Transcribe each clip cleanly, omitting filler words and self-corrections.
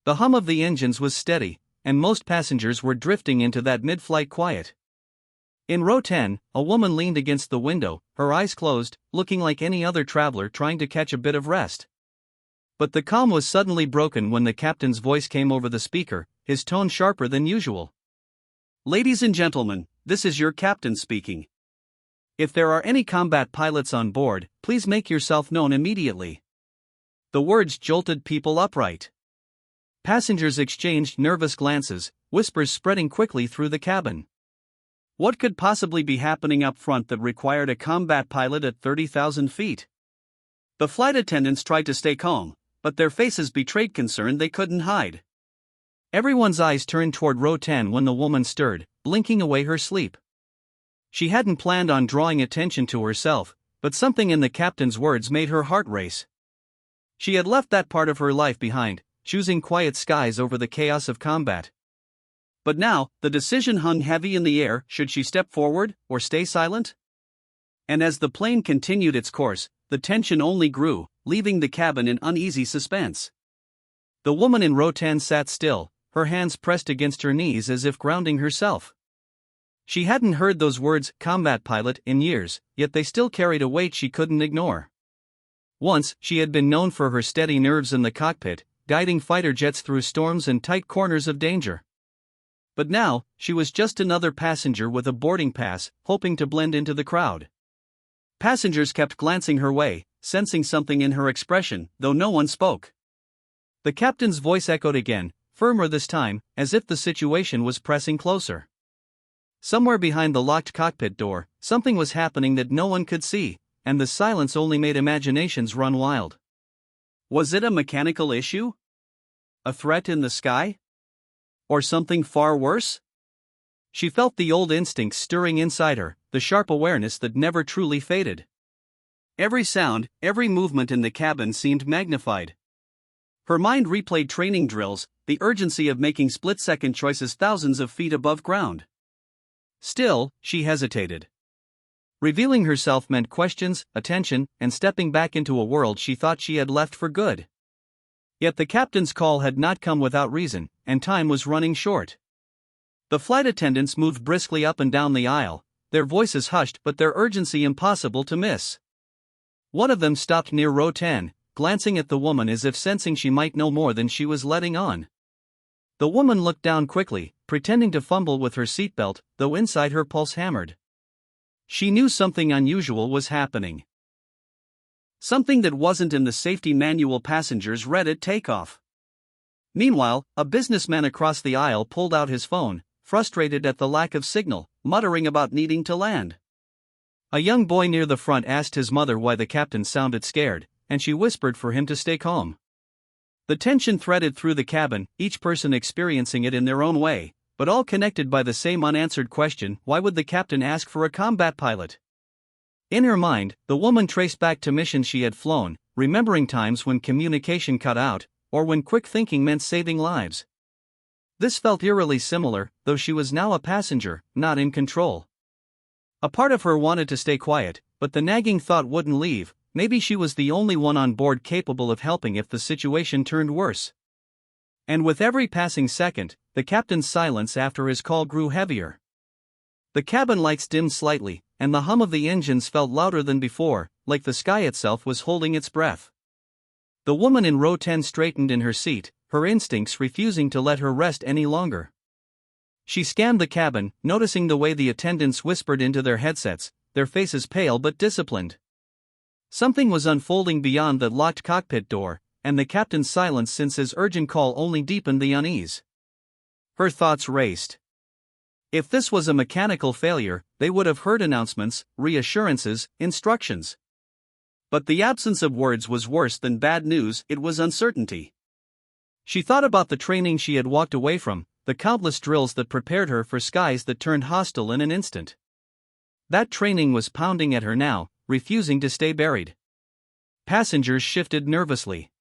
The hum of the engines was steady, and most passengers were drifting into that mid-flight quiet. In row 10, a woman leaned against the window, her eyes closed, looking like any other traveler trying to catch a bit of rest. But the calm was suddenly broken when the captain's voice came over the speaker, his tone sharper than usual. "Ladies and gentlemen, this is your captain speaking. If there are any combat pilots on board, please make yourself known immediately." The words jolted people upright. Passengers exchanged nervous glances, whispers spreading quickly through the cabin. What could possibly be happening up front that required a combat pilot at 30,000 feet? The flight attendants tried to stay calm, but their faces betrayed concern they couldn't hide. Everyone's eyes turned toward row 10 when the woman stirred, blinking away her sleep. She hadn't planned on drawing attention to herself, but something in the captain's words made her heart race. She had left that part of her life behind, choosing quiet skies over the chaos of combat. But now, the decision hung heavy in the air: should she step forward, or stay silent? And as the plane continued its course, the tension only grew, leaving the cabin in uneasy suspense. The woman in row 10 sat still, her hands pressed against her knees as if grounding herself. She hadn't heard those words, combat pilot, in years, yet they still carried a weight she couldn't ignore. Once, she had been known for her steady nerves in the cockpit, guiding fighter jets through storms and tight corners of danger. But now, she was just another passenger with a boarding pass, hoping to blend into the crowd. Passengers kept glancing her way, sensing something in her expression, though no one spoke. The captain's voice echoed again, firmer this time, as if the situation was pressing closer. Somewhere behind the locked cockpit door, something was happening that no one could see, and the silence only made imaginations run wild. Was it a mechanical issue? A threat in the sky? Or something far worse? She felt the old instincts stirring inside her, the sharp awareness that never truly faded. Every sound, every movement in the cabin seemed magnified. Her mind replayed training drills, the urgency of making split-second choices thousands of feet above ground. Still, she hesitated. Revealing herself meant questions, attention, and stepping back into a world she thought she had left for good. Yet the captain's call had not come without reason, and time was running short. The flight attendants moved briskly up and down the aisle, their voices hushed but their urgency impossible to miss. One of them stopped near row 10, glancing at the woman as if sensing she might know more than she was letting on. The woman looked down quickly, pretending to fumble with her seatbelt, though inside her pulse hammered. She knew something unusual was happening. Something that wasn't in the safety manual passengers read at takeoff. Meanwhile, a businessman across the aisle pulled out his phone, frustrated at the lack of signal, muttering about needing to land. A young boy near the front asked his mother why the captain sounded scared, and she whispered for him to stay calm. The tension threaded through the cabin, each person experiencing it in their own way, but all connected by the same unanswered question: why would the captain ask for a combat pilot? In her mind, the woman traced back to missions she had flown, remembering times when communication cut out, or when quick thinking meant saving lives. This felt eerily similar, though she was now a passenger, not in control. A part of her wanted to stay quiet, but the nagging thought wouldn't leave: maybe she was the only one on board capable of helping if the situation turned worse. And with every passing second, the captain's silence after his call grew heavier. The cabin lights dimmed slightly, and the hum of the engines felt louder than before, like the sky itself was holding its breath. The woman in row 10 straightened in her seat, her instincts refusing to let her rest any longer. She scanned the cabin, noticing the way the attendants whispered into their headsets, their faces pale but disciplined. Something was unfolding beyond the locked cockpit door, and the captain's silence since his urgent call only deepened the unease. Her thoughts raced. If this was a mechanical failure, they would have heard announcements, reassurances, instructions. But the absence of words was worse than bad news: it was uncertainty. She thought about the training she had walked away from, the countless drills that prepared her for skies that turned hostile in an instant. That training was pounding at her now, refusing to stay buried. Passengers shifted nervously.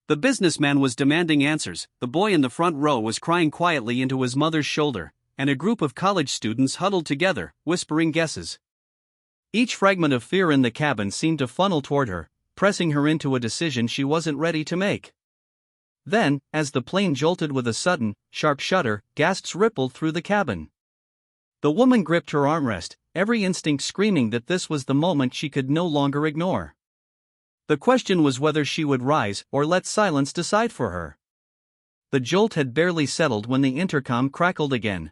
The businessman was demanding answers, the boy in the front row was crying quietly into his mother's shoulder, and a group of college students huddled together, whispering guesses. Each fragment of fear in the cabin seemed to funnel toward her, pressing her into a decision she wasn't ready to make. Then, as the plane jolted with a sudden, sharp shudder, gasps rippled through the cabin. The woman gripped her armrest, every instinct screaming that this was the moment she could no longer ignore. The question was whether she would rise or let silence decide for her. The jolt had barely settled when the intercom crackled again.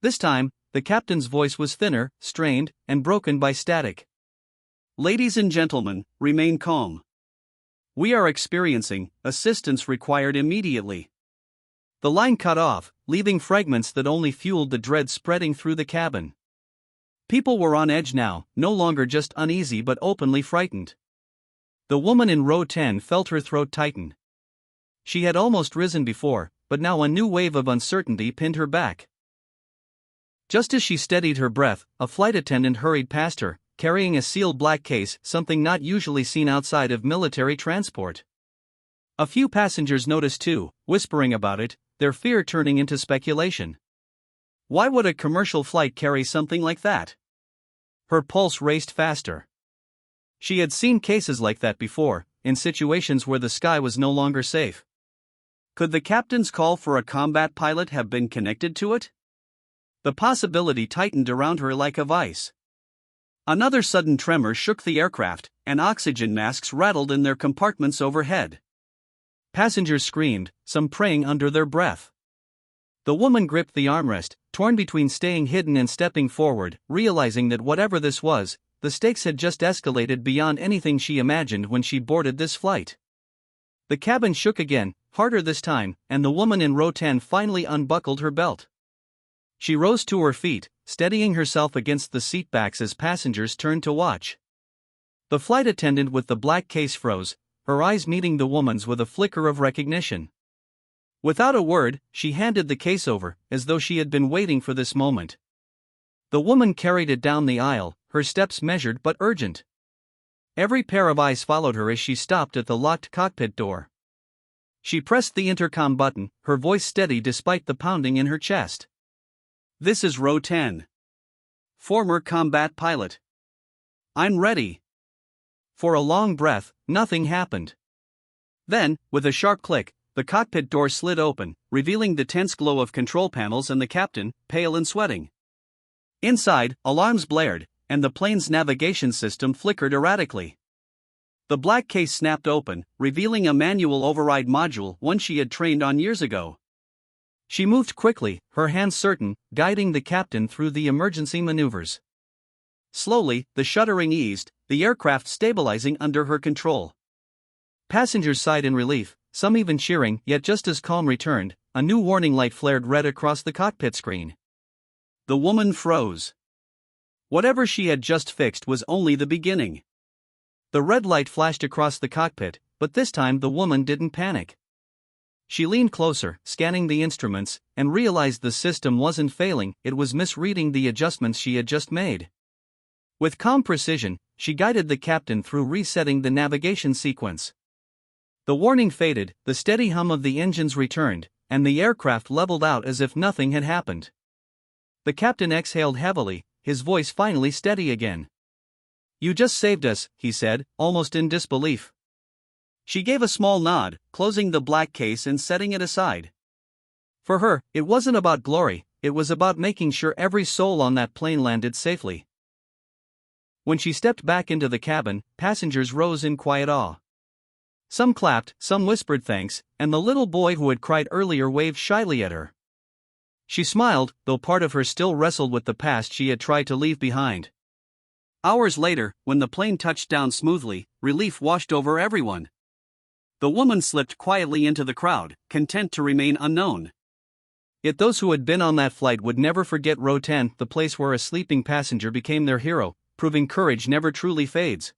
This time, the captain's voice was thinner, strained, and broken by static. Ladies and gentlemen, remain calm. We are experiencing assistance required immediately. The line cut off, leaving fragments that only fueled the dread spreading through the cabin. People were on edge now, no longer just uneasy but openly frightened. The woman in row 10 felt her throat tighten. She had almost risen before, but now a new wave of uncertainty pinned her back. Just as she steadied her breath, a flight attendant hurried past her, carrying a sealed black case, something not usually seen outside of military transport. A few passengers noticed too, whispering about it, their fear turning into speculation. Why would a commercial flight carry something like that? Her pulse raced faster. She had seen cases like that before, in situations where the sky was no longer safe. Could the captain's call for a combat pilot have been connected to it? The possibility tightened around her like a vice. Another sudden tremor shook the aircraft, and oxygen masks rattled in their compartments overhead. Passengers screamed, some praying under their breath. The woman gripped the armrest, torn between staying hidden and stepping forward, realizing that whatever this was, the stakes had just escalated beyond anything she imagined when she boarded this flight. The cabin shook again, harder this time, and the woman in row 10 finally unbuckled her belt. She rose to her feet, steadying herself against the seatbacks as passengers turned to watch. The flight attendant with the black case froze, her eyes meeting the woman's with a flicker of recognition. Without a word, she handed the case over, as though she had been waiting for this moment. The woman carried it down the aisle, her steps measured but urgent. Every pair of eyes followed her as she stopped at the locked cockpit door. She pressed the intercom button, her voice steady despite the pounding in her chest. This is row 10. Former combat pilot. I'm ready. For a long breath, nothing happened. Then, with a sharp click, the cockpit door slid open, revealing the tense glow of control panels and the captain, pale and sweating. Inside, alarms blared, and the plane's navigation system flickered erratically. The black case snapped open, revealing a manual override module one she had trained on years ago. She moved quickly, her hands certain, guiding the captain through the emergency maneuvers. Slowly, the shuttering eased, the aircraft stabilizing under her control. Passengers sighed in relief, some even cheering, yet just as calm returned, a new warning light flared red across the cockpit screen. The woman froze. Whatever she had just fixed was only the beginning. The red light flashed across the cockpit, but this time the woman didn't panic. She leaned closer, scanning the instruments, and realized the system wasn't failing, it was misreading the adjustments she had just made. With calm precision, she guided the captain through resetting the navigation sequence. The warning faded, the steady hum of the engines returned, and the aircraft leveled out as if nothing had happened. The captain exhaled heavily, his voice finally steady again. "You just saved us," he said, almost in disbelief. She gave a small nod, closing the black case and setting it aside. For her, it wasn't about glory, it was about making sure every soul on that plane landed safely. When she stepped back into the cabin, passengers rose in quiet awe. Some clapped, some whispered thanks, and the little boy who had cried earlier waved shyly at her. She smiled, though part of her still wrestled with the past she had tried to leave behind. Hours later, when the plane touched down smoothly, relief washed over everyone. The woman slipped quietly into the crowd, content to remain unknown. Yet those who had been on that flight would never forget row 10, the place where a sleeping passenger became their hero, proving courage never truly fades.